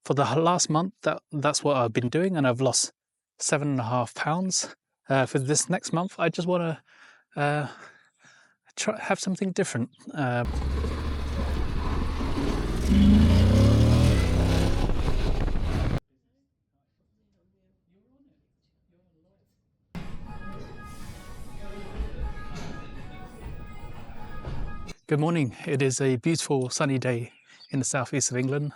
for the last month, that's what I've been doing, and I've lost 7.5 pounds. For this next month, I just want to have something different. Good morning. It is a beautiful sunny day in the southeast of England.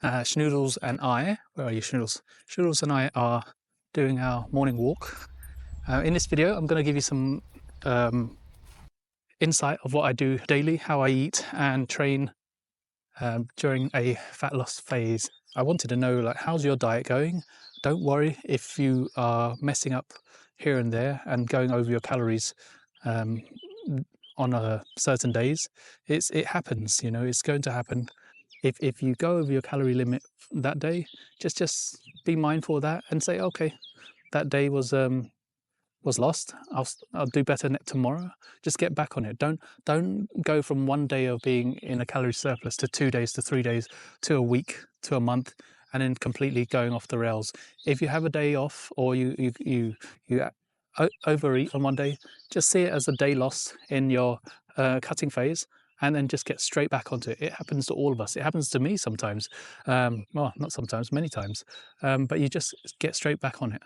Schnoodles and I, where are you, Schnoodles? Schnoodles and I are doing our morning walk. In this video, I'm going to give you some insight of what I do daily, how I eat and train during a fat loss phase. I wanted to know, like, how's your diet going? Don't worry if you are messing up here and there and going over your calories on certain days. It happens, you know, it's going to happen. If you go over your calorie limit that day, just be mindful of that and say, okay, that day was lost. I'll do better tomorrow. Just get back on it. Don't go from one day of being in a calorie surplus to 2 days to 3 days to a week to a month and then completely going off the rails. If you have a day off or you overeat on one day, just see it as a day lost in your cutting phase, and then just get straight back onto it. It happens to all of us. It happens to me sometimes. Well, not sometimes, many times. But you just get straight back on it.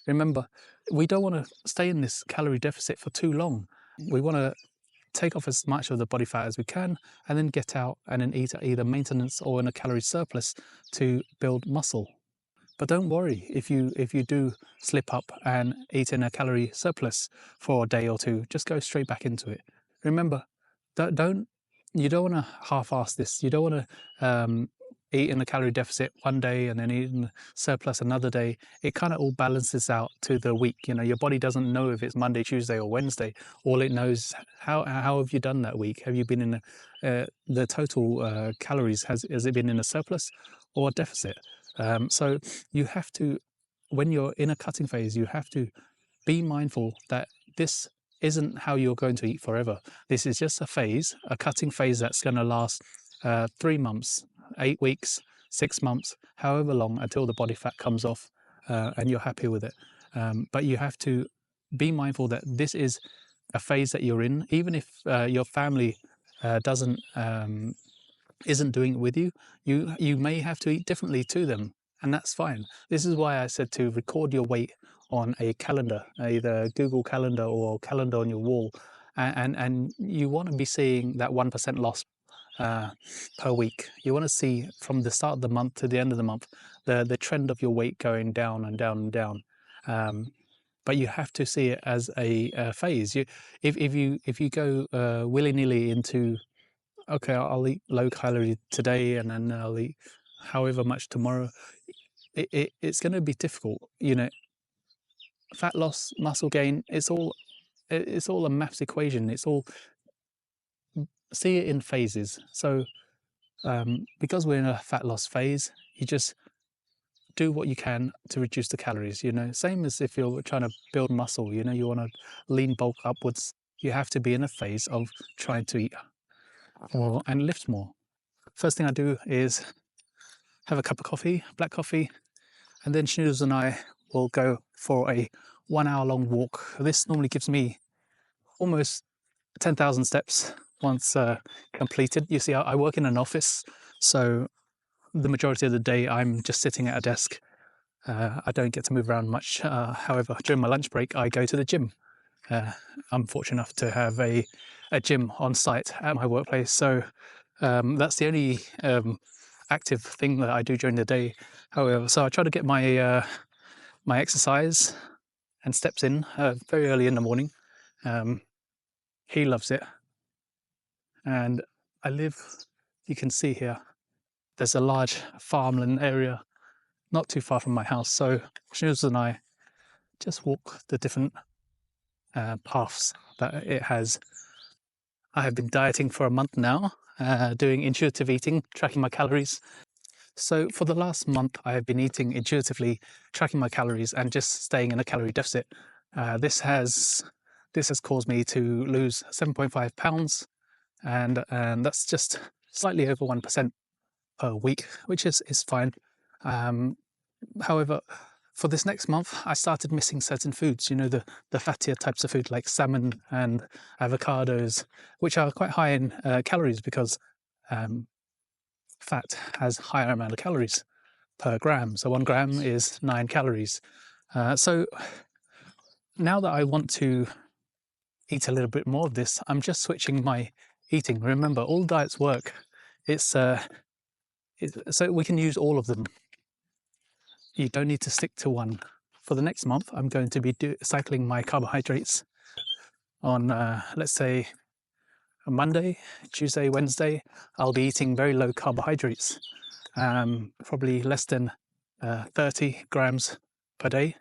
Remember, we don't want to stay in this calorie deficit for too long. We want to take off as much of the body fat as we can and then get out and then eat at either maintenance or in a calorie surplus to build muscle. But don't worry if you do slip up and eat in a calorie surplus for a day or two. Just go straight back into it. Remember, you don't want to half-ass this. You don't want to eat in a calorie deficit one day and then eat in surplus another day. It kind of all balances out to the week. You know, your body doesn't know if it's Monday, Tuesday, or Wednesday. All it knows, how have you done that week? Have you been in the total calories? Has it been in a surplus or a deficit? So you have to, when you're in a cutting phase, you have to be mindful that this isn't how you're going to eat forever. This is just a phase, a cutting phase that's going to last 3 months, 8 weeks, 6 months, however long, until the body fat comes off and you're happy with it. But you have to be mindful that this is a phase that you're in. Even if your family isn't doing it with you, you may have to eat differently to them, and that's fine. This is why I said to record your weight on a calendar, either Google Calendar or calendar on your wall, and you want to be seeing that 1% loss per week. You want to see from the start of the month to the end of the month the trend of your weight going down and down and down. But you have to see it as a phase. If you go willy-nilly into, okay, I'll eat low calorie today and then I'll eat however much tomorrow, it's going to be difficult. You know, fat loss, muscle gain, it's all a maths equation. It's all, see it in phases. So because we're in a fat loss phase, you just do what you can to reduce the calories. You know, same as if you're trying to build muscle. You know, you want to lean bulk upwards, you have to be in a phase of trying to eat more and lift more. First thing I do is have a cup of coffee, black coffee, and then Schnoodles and I will go for a 1 hour long walk. This normally gives me almost 10,000 steps once completed. You see, I work in an office, so the majority of the day I'm just sitting at a desk. I don't get to move around much. However, during my lunch break, I go to the gym. I'm fortunate enough to have a gym on site at my workplace, so that's the only active thing that I do during the day. However, so I try to get my my exercise and steps in very early in the morning. He loves it, and I live, you can see here, there's a large farmland area not too far from my house, so Schnoodles and I just walk the different paths that it has. I have been dieting for a month now, doing intuitive eating, tracking my calories. So for the last month, I have been eating intuitively, tracking my calories and just staying in a calorie deficit. This has caused me to lose 7.5 pounds, and that's just slightly over 1%. per week, which is fine. However, for this next month, I started missing certain foods, you know, the fattier types of food like salmon and avocados, which are quite high in calories because fat has higher amount of calories per gram. So 1 gram is 9 calories. So now that I want to eat a little bit more of this, I'm just switching my eating. Remember, all diets work. It's so we can use all of them. You don't need to stick to one. For the next month, I'm going to be cycling my carbohydrates on, let's say, a Monday, Tuesday, Wednesday. I'll be eating very low carbohydrates, probably less than 30 grams per day.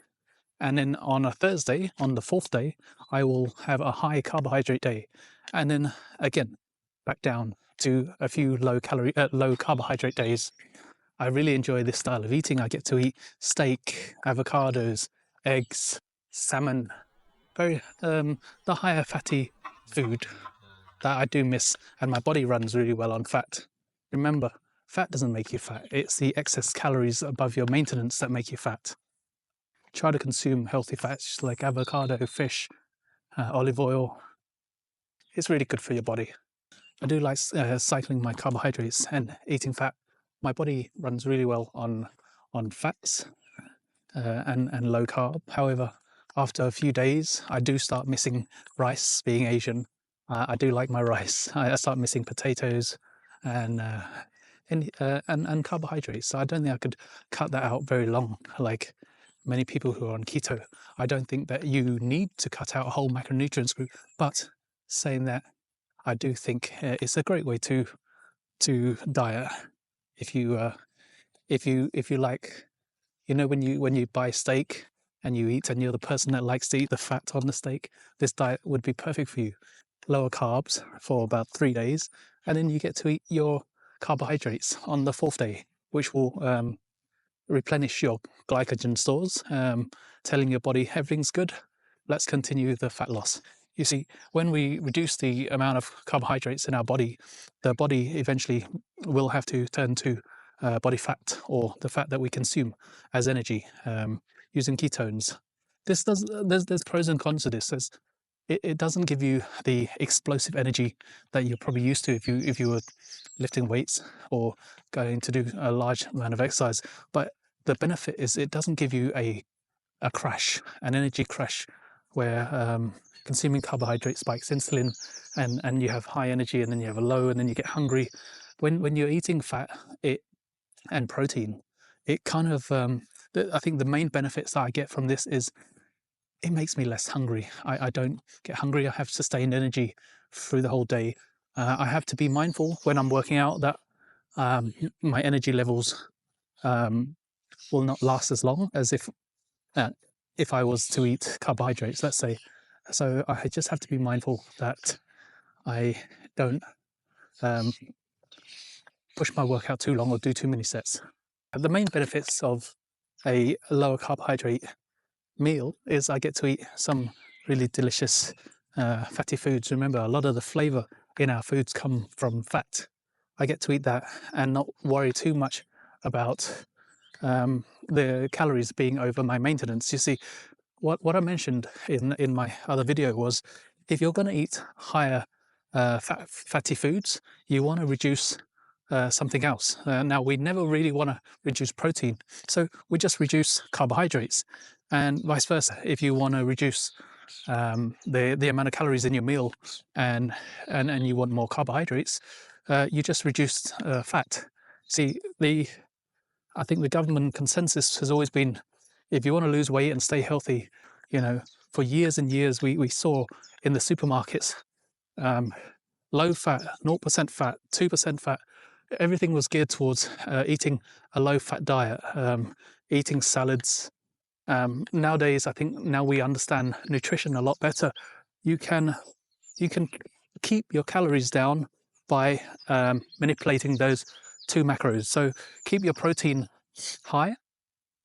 And then on a Thursday, on the 4th day, I will have a high carbohydrate day. And then again, back down to a few low carbohydrate days. I really enjoy this style of eating. I get to eat steak, avocados, eggs, salmon, very the higher fatty food that I do miss, and my body runs really well on fat. Remember, fat doesn't make you fat. It's the excess calories above your maintenance that make you fat. Try to consume healthy fats like avocado, fish, olive oil. It's really good for your body. I do like cycling my carbohydrates and eating fat. My body runs really well on fats and low carb. However, after a few days, I do start missing rice. Being Asian, I do like my rice. I start missing potatoes and carbohydrates. So I don't think I could cut that out very long. Like many people who are on keto, I don't think that you need to cut out a whole macronutrients group. But saying that, I do think it's a great way to diet. If you like, you know, when you buy steak and you eat, and you're the person that likes to eat the fat on the steak, this diet would be perfect for you. Lower carbs for about 3 days, and then you get to eat your carbohydrates on the 4th day, which will replenish your glycogen stores, telling your body everything's good. Let's continue the fat loss. You see, when we reduce the amount of carbohydrates in our body, the body eventually will have to turn to body fat, or the fat that we consume as energy, using ketones. There's pros and cons to this. It doesn't give you the explosive energy that you're probably used to if you were lifting weights or going to do a large amount of exercise. But the benefit is it doesn't give you a crash, an energy crash, where consuming carbohydrate spikes insulin, and you have high energy, and then you have a low, and then you get hungry. When you're eating fat and protein, it kind of I think the main benefits that I get from this is it makes me less hungry. I don't get hungry. I have sustained energy through the whole day. I have to be mindful when I'm working out that my energy levels will not last as long as if I was to eat carbohydrates, let's say. So I just have to be mindful that I don't push my workout too long or do too many sets. The main benefits of a lower carbohydrate meal is I get to eat some really delicious fatty foods. Remember, a lot of the flavor in our foods come from fat. I get to eat that and not worry too much about the calories being over my maintenance. You see, what I mentioned in my other video was, if you're going to eat higher fatty foods, you want to reduce something else. Now, we never really want to reduce protein, so we just reduce carbohydrates, and vice versa. If you want to reduce the amount of calories in your meal and you want more carbohydrates, you just reduce fat. See, I think the government consensus has always been, if you want to lose weight and stay healthy, you know, for years and years, we saw in the supermarkets, low fat, 0% fat, 2% fat, everything was geared towards eating a low fat diet, eating salads. Nowadays, I think now we understand nutrition a lot better. You can keep your calories down by manipulating those 2 macros. So keep your protein high,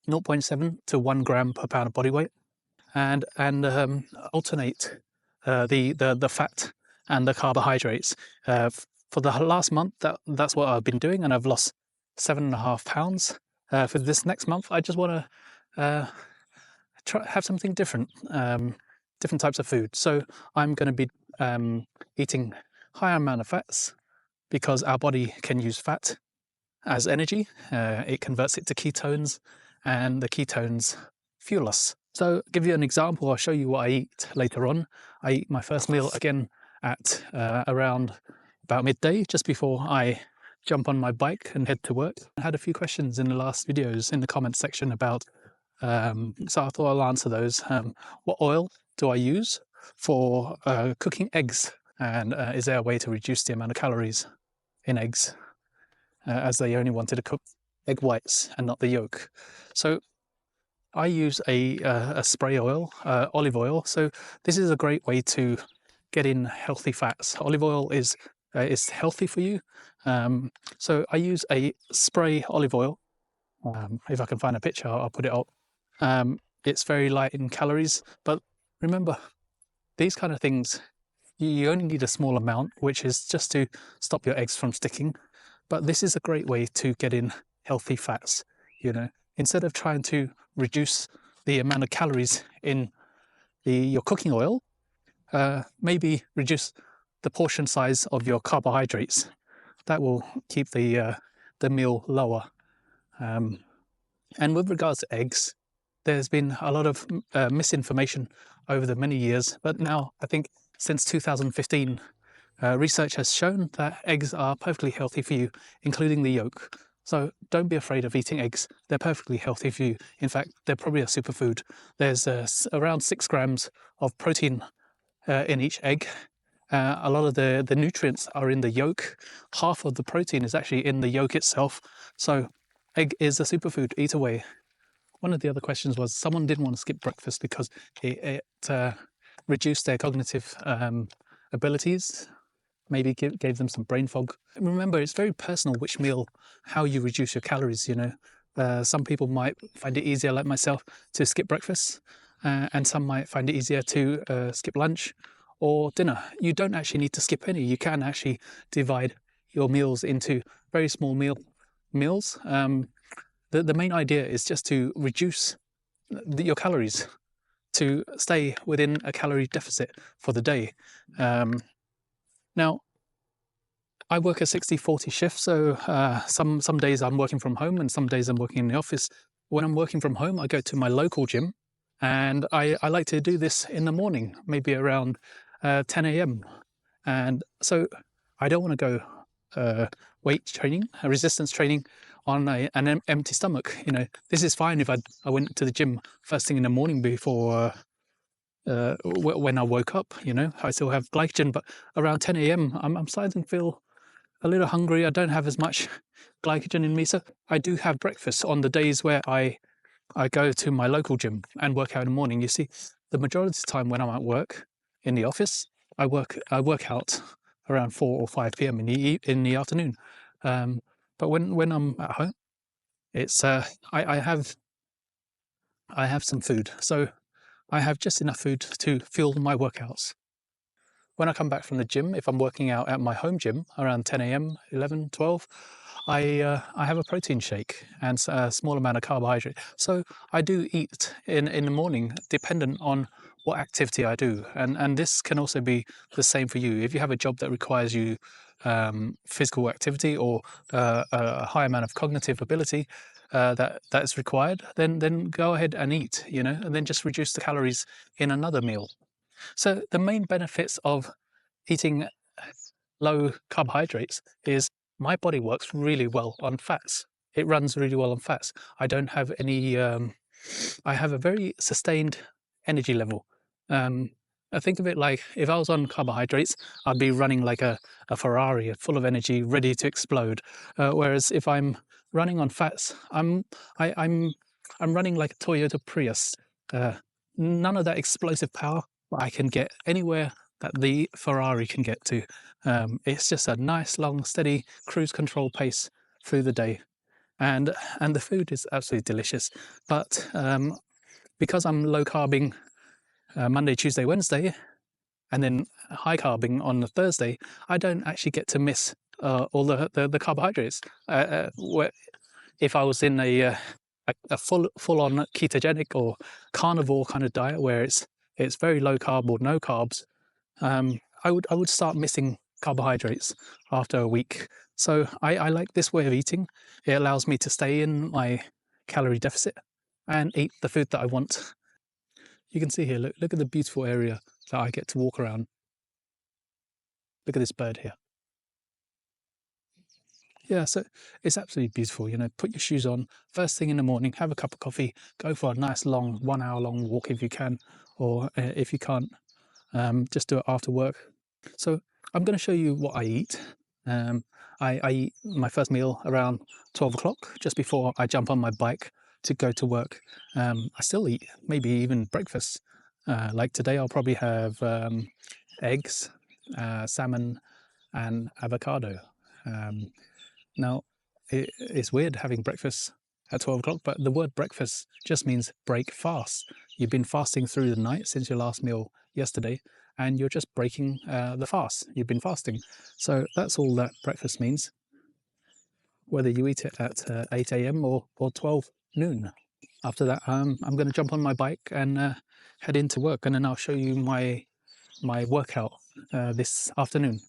0.7 to 1 gram per pound of body weight, and alternate the fat and the carbohydrates. For the last month, that's what I've been doing, and I've lost 7.5 pounds. For this next month, I just want to have something different, different types of food. So I'm going to be eating higher amount of fats because our body can use fat as energy. It converts it to ketones, and the ketones fuel us. So give you an example, I'll show you what I eat later on. I eat my first meal again at around about midday, just before I jump on my bike and head to work. I had a few questions in the last videos in the comments section about, so I thought I'll answer those. What oil do I use for cooking eggs? And is there a way to reduce the amount of calories in eggs, as they only wanted to cook egg whites and not the yolk? So I use a spray oil, olive oil. So this is a great way to get in healthy fats. Olive oil is healthy for you. So I use a spray olive oil. If I can find a picture, I'll put it up. It's very light in calories, but remember, these kind of things, you only need a small amount, which is just to stop your eggs from sticking. But this is a great way to get in healthy fats. You know, instead of trying to reduce the amount of calories in your cooking oil, maybe reduce the portion size of your carbohydrates. That will keep the meal lower. And with regards to eggs, there's been a lot of misinformation over the many years, but now I think since 2015, research has shown that eggs are perfectly healthy for you, including the yolk. So don't be afraid of eating eggs. They're perfectly healthy for you. In fact, they're probably a superfood. There's around 6 grams of protein in each egg. A lot of the nutrients are in the yolk. Half of the protein is actually in the yolk itself. So egg is a superfood. Eat away. One of the other questions was someone didn't want to skip breakfast because it reduced their cognitive abilities, maybe gave them some brain fog. Remember, it's very personal which meal, how you reduce your calories, you know. Some people might find it easier, like myself, to skip breakfast, and some might find it easier to skip lunch or dinner. You don't actually need to skip any. You can actually divide your meals into very small meals. The main idea is just to reduce your calories, to stay within a calorie deficit for the day. Now, I work a 60-40 shift, so some days I'm working from home and some days I'm working in the office. When I'm working from home, I go to my local gym, and I like to do this in the morning, maybe around 10 a.m. And so I don't want to go weight training, resistance training on an empty stomach. You know, this is fine if I went to the gym first thing in the morning before when I woke up. You know, I still have glycogen, but around 10 a.m. I'm starting to feel a little hungry. I don't have as much glycogen in me, so I do have breakfast on the days where I go to my local gym and work out in the morning. You see, the majority of the time when I'm at work in the office, I work out around 4 or 5 p.m. in the afternoon. But when I'm at home, it's I have some food, so I have just enough food to fuel my workouts. When I come back from the gym, if I'm working out at my home gym around 10 a.m., 11, 12, I have a protein shake and a small amount of carbohydrate. So I do eat in the morning, dependent on what activity I do. And this can also be the same for you. If you have a job that requires you physical activity or a high amount of cognitive ability that is required, then go ahead and eat, you know, and then just reduce the calories in another meal. So the main benefits of eating low carbohydrates is my body works really well on fats. It runs really well on fats. I don't have any, I have a very sustained energy level. I think of it like if I was on carbohydrates, I'd be running like a Ferrari, full of energy, ready to explode. Whereas if I'm running on fats, I'm running like a Toyota Prius. None of that explosive power, but I can get anywhere that the Ferrari can get to. It's just a nice, long, steady cruise control pace through the day. And the food is absolutely delicious. But because I'm low carbing Monday, Tuesday, Wednesday, and then high carbing on the Thursday, I don't actually get to miss all the carbohydrates. If I was in a full on ketogenic or carnivore kind of diet where it's very low carb or no carbs, I would start missing carbohydrates after a week. So I like this way of eating. It allows me to stay in my calorie deficit and eat the food that I want. You can see here, look at the beautiful area that I get to walk around. Look at this bird here. Yeah, so it's absolutely beautiful. You know, put your shoes on first thing in the morning, have a cup of coffee, go for a nice long 1 hour long walk if you can, or if you can't, just do it after work. So I'm going to show you what I eat. I eat my first meal around 12 o'clock, just before I jump on my bike to go to work. I still eat maybe even breakfast. Like today, I'll probably have eggs, salmon, and avocado. Now, it's weird having breakfast at 12 o'clock, but the word breakfast just means break fast. You've been fasting through the night since your last meal yesterday, and you're just breaking the fast. You've been fasting. So that's all that breakfast means, whether you eat it at 8 a.m. or 12 noon. After that, I'm going to jump on my bike and head into work, and then I'll show you my workout this afternoon.